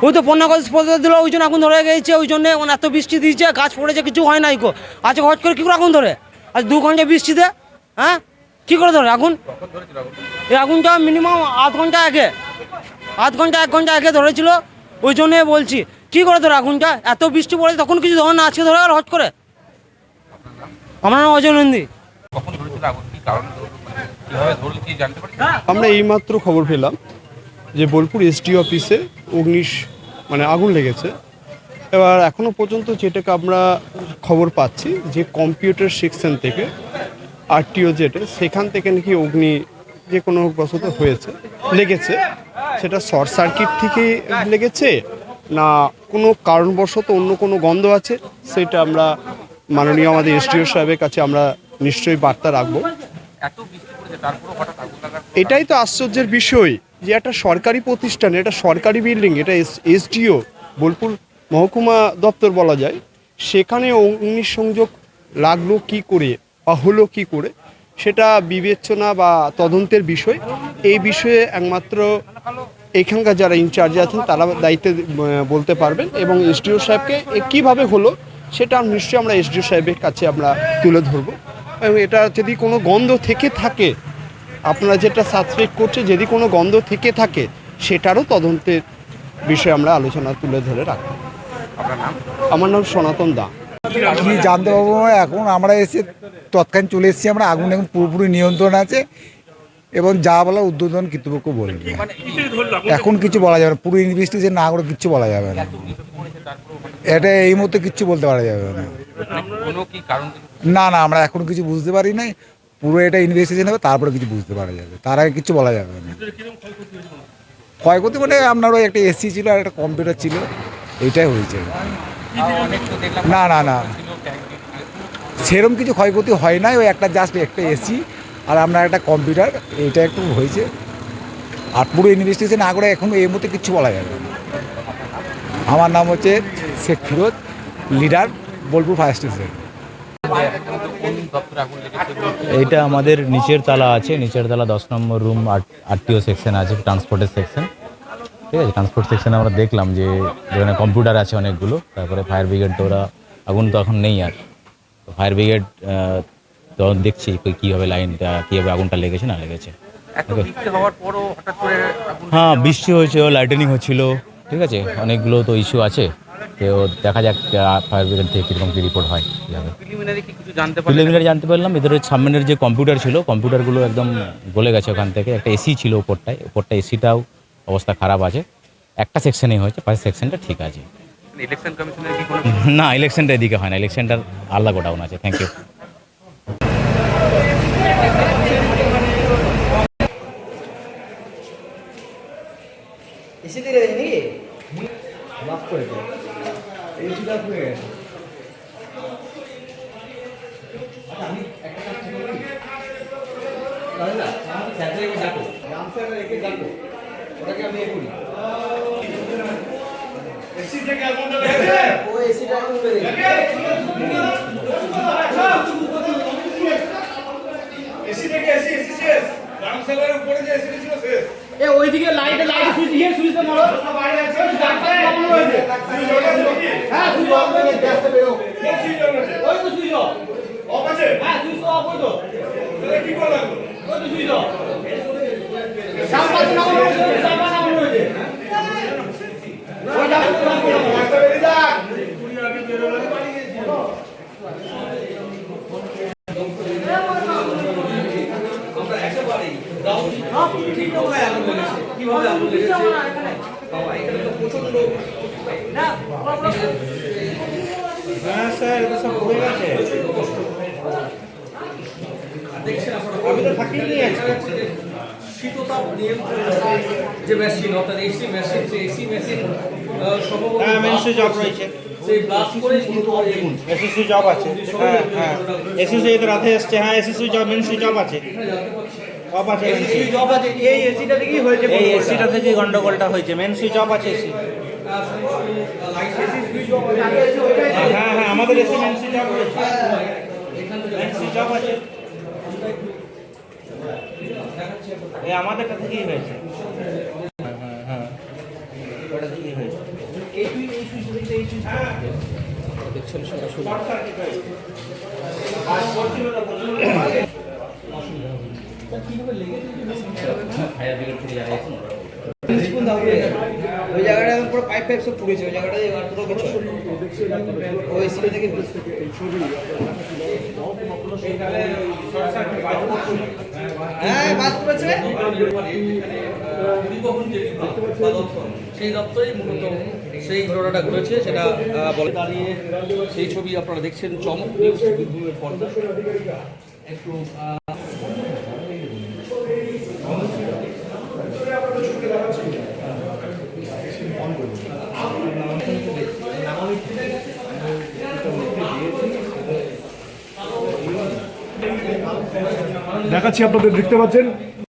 ওই তো বন্যা পৌঁছে দিল, ওই জন্য আগুন ধরে গেছে। ওই জন্য এত বৃষ্টি দিয়েছে, গাছ পড়েছে, কিছু হয় নাই গো। আজকে হট করে কী করে আগুন ধরে? আজ 2 ঘন্টা বৃষ্টিতে, হ্যাঁ কী করে ধরে আগুন? এই আগুনটা মিনিমাম আধ ঘন্টা আগে, 1 ঘন্টা আগে ধরেছিল। ওই জন্যে বলছি কী করে ধরে আগুনটা? এত বৃষ্টি পড়েছে তখন কিছু ধরে না, আজকে ধরে আর হট করে। আমার নাম অজয় নন্দী। আমরা এইমাত্র খবর পেলাম যে বোলপুর এসডি অফিসে আগুন লেগেছে। এবার এখনও পর্যন্ত যেটাকে আমরা খবর পাচ্ছি যে কম্পিউটার সেকশন থেকে আরটিও যেটা, সেখান থেকে নাকি যে কোনো বশত লেগেছে। সেটা শর্ট সার্কিট থেকে লেগেছে না কোনো কারণবশত অন্য কোনো গন্ধ আছে, সেটা আমরা মাননীয় আমাদের এসডিও সাহেবের কাছে আমরা নিশ্চয়ই বার্তা রাখবো। এটাই তো আশ্চর্যের বিষয় যে একটা সরকারি প্রতিষ্ঠান, এটা সরকারি বিল্ডিং, এটা এসডিও বোলপুর মহকুমা দপ্তর বলা যায়, সেখানে অগ্নিসংযোগ লাগলো কি করে বা হলো কি করে, সেটা বিবেচনা বা তদন্তের বিষয়। এই বিষয়ে একমাত্র এখানকার যারা ইনচার্জে আছেন তারা দায়িত্বে বলতে পারবেন, এবং এসডিও সাহেবকে কীভাবে হলো সেটা নিশ্চয়ই আমরা এসডিও সাহেবের কাছে আমরা তুলে ধরবো। এবং এটা যদি কোনো গন্ধ থেকে থাকে, আপনারা যেটা সাসপেক্ট করছে, যদি কোনো গন্ধ থেকে থাকে সেটারও তদন্তের বিষয়ে আমরা আলোচনা তুলে ধরে রাখবো। আমার নাম সনাতন দা। কি জানতে পারবো? এখন আমরা এসে তৎকালীন চলে এসেছি, আমরা আগুন এখন পুরোপুরি নিয়ন্ত্রণ আছে, এবং যা বলা উদ্বোধন কর্তৃপক্ষ বলবে। এখন কিছু বলা যাবে না, পুরো ইনভেস্টিগেশন না করে কিচ্ছু বলা যাবে না। এটা এই মুহূর্তে কিচ্ছু বলতে পারা যাবে না। না না, আমরা এখন কিছু বুঝতে পারি নাই। পুরো এটা ইনভেস্টিগেশন হবে, তারপরে কিছু বুঝতে পারা যাবে, তার আগে কিছু বলা যাবে না। ক্ষয়ক্ষতি মানে আপনার ওই একটা এসি ছিল আর একটা কম্পিউটার ছিল, এইটাই হয়েছে। না না না, সেরকম কিছু ক্ষয়ক্ষতি হয় নাই, ওই একটা জাস্ট একটা এসি আর আপনার একটা কম্পিউটার, এইটা একটু হয়েছে। আর পুরো ইনভেস্টিগেশন না করে এখন এই মুহূর্তে কিচ্ছু বলা যাবে না। আমার নাম হচ্ছে Sheikh Firoz, leader Bolpur fire station. এইটা আমাদের নিচের তালা আছে, নিচের তালা 10 নম্বর রুম, আরটিও সেকশন আছে, ট্রান্সপোর্টের সেকশন। ঠিক আছে, ট্রান্সপোর্ট সেকশনে আমরা দেখলাম যে যেখানে কম্পিউটার আছে অনেকগুলো। তারপরে ফায়ার ব্রিগেড তো ওরা, আগুন তো এখন নেই আর, তো ফায়ার ব্রিগেড তখন দেখছি কীভাবে লাইনটা, কীভাবে আগুনটা লেগেছে না লেগেছে। হ্যাঁ, বৃষ্টি হয়েছে, লাইটেনিং হচ্ছিলো। ঠিক আছে, অনেকগুলো তো ইস্যু আছে, তো দেখা যাক ফায়ার ব্রিগেড থেকে কীরকম কী রিপোর্ট হয়। প্রিলিমিনারি জানতে পারলাম এদের সামনের যে কম্পিউটার ছিল, কম্পিউটারগুলো একদম গলে গেছে। ওখান থেকে একটা এসি ছিল উপরটা এসিটাও অবস্থা খারাপ আছে। একটা সেকশনেই হয়েছে, পাশের সেকশনটা ঠিক আছে। না, ইলেকশনটা এদিকে হয় না, ইলেকশনটার আলাদা গোডাউন আছে। Thank you. ওইদিকে লাইটে সুইচ দিয়ে সুইচটা মারো। হ্যাঁ, সুইচ অফ করে গ্যাসটা বেরো। ওই তো সুইচ অফ আছে। হ্যাঁ, সুইচ অফ হলো। তাহলে কি করা লাগবে? ওই তো সুইচ অফ। সামনে না হয়েছে, সামনে না হয়েছে। ওই গ্যাসটা বেরিয়ে যাক। কিভাবে আগুন লেগেছে? বাবা, এখানে তো প্রচন্ড না হ্যাঁ স্যার, এটা সব হয়ে গেছে। দেখছেন আপনারা, আমি তো থাকিয়ে নিয়ে আছি। শীততাপ নিয়ন্ত্রণ যে মেশিন, অর্থাৎ এসি মেশিন, এসি মেশিন সম্ভবত মেন সুইচ অফ রয়েছে, সেই ব্লাস্ট করে কিন্তু এসি সুইচ অফ আছে। হ্যাঁ হ্যাঁ, এসি সুইচ রাতে আসছে। হ্যাঁ, AC switch off, main switch off আছে। এই এসিটা থেকেই হয়েছে, এই এসিটা থেকে গন্ডগোলটা হয়েছে। মেন সুইচ অফ আছে এসি। হ্যাঁ হ্যাঁ, আমাদের এসি মেন সুইচ অফ রয়েছে, মেন সুইচ অফ আছে। এই আমাদেরটা থেকেই হয়েছে। হ্যাঁ হ্যাঁ, ওটা থেকেই হয়েছে। দেখছেন সরাসরি ফায়ার ব্রিগেড থেকে যারা এসেছেন ওরা ওই জায়গাটা একদম পুরো পাইপ ফাইপ সব পুড়েছে, ওই জায়গাটা আর পুরো কিছু ওই সিটা থেকে হ্যাঁ বাস করেছে পরিবহন যে বিভাগ বা দপ্তর, সেই দপ্তরেই মূলত সেই ঘটনাটা ঘটেছে সেটা বলে দাঁড়িয়ে সেই ছবি আপনারা দেখছেন চমক নিউজ বীরভূমের পর্দা। একটু দেখাচ্ছি, আপনাদের দেখতে পাচ্ছেন